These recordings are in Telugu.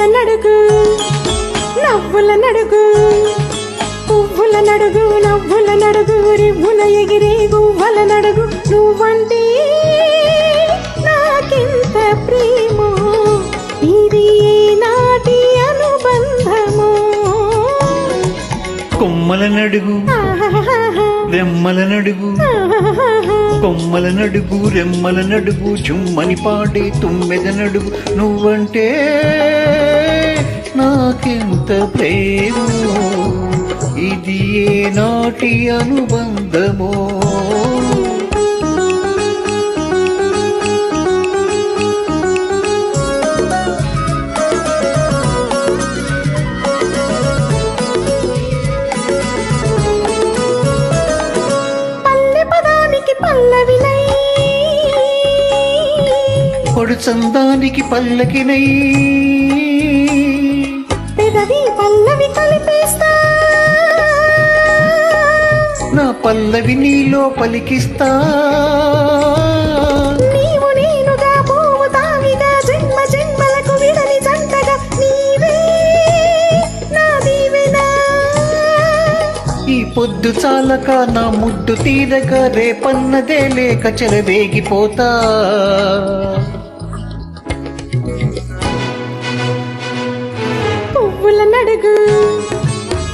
నడుగు నవ్వుల నడుగు పువ్వుల నడుగు నవ్వుల నడుగు రివ్వుల ఎగిరే గువ్వల నడుగు నువ్వంటే నాకింత ప్రేమో ఇది నాటి అనుబంధమో కొమ్మల నడుగు రెమ్మల నడుగు కొమ్మల నడుగు రెమ్మల నడుగు చుమ్మని పాడే తుమ్మెద నడుగు నువ్వంటే నాకెంత ప్రేమో ఇది ఏ నాటి అనుబంధమో పల్లవినై పొడు చందానికి పల్లకినై పెదవి పల్లవి కలిపేస్తా నా పల్లవి నీలో పలికిస్తా నీవు నేనుగా పోవుతావిగా జన్మ జన్మలకు విడని జంటగా నీవే నా దీవెనా ఈ పొద్దు చాలక నా ముద్దు తీరక రేపన్నదే లేక చెలవేగిపోతా పువ్వుల నడుగు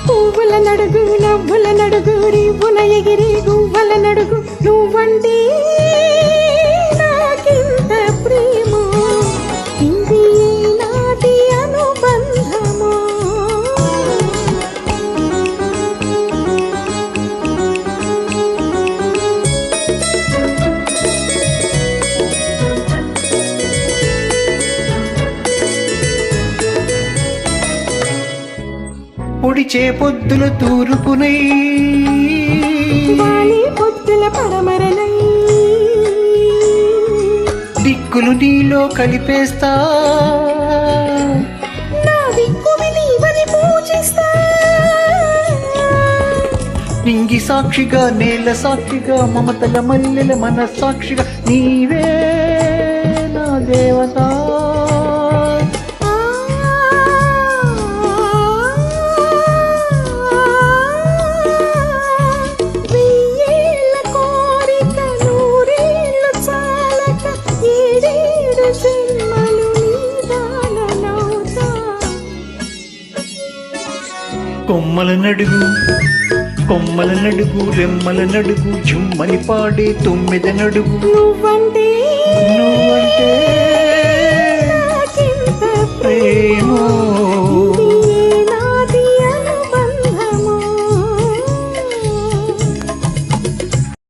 పువ్వుల నడుగు నవ్వుల నడుగు రివ్వుల ఎగిరి గువ్వల నడుగు నువ్వంటే నాకింత ప్రేమో ఇది నాటి అనుబంధమో పొడిచే పొద్దుల తూరుపునై వాలి పొద్దుల పడమరనై దిక్కులు నీలో కలిపేస్తా నా దిక్కువి నీవని పూజిస్తా నింగి సాక్షిగా నేల సాక్షిగా మమతల మల్లెల మన సాక్షిగా నీవే నా దేవత వెయ్యేళ్ళ కోరిక నూరేళ్ళు చాలక ఏడేడు జన్మలు నీదాననవుతా కొమ్మల నడుగు కొమ్మల నడుగు రెమ్మల నడుగు చుమ్మని పాడే తుమ్మెద నడుగు నువ్వంటే నువ్వంటే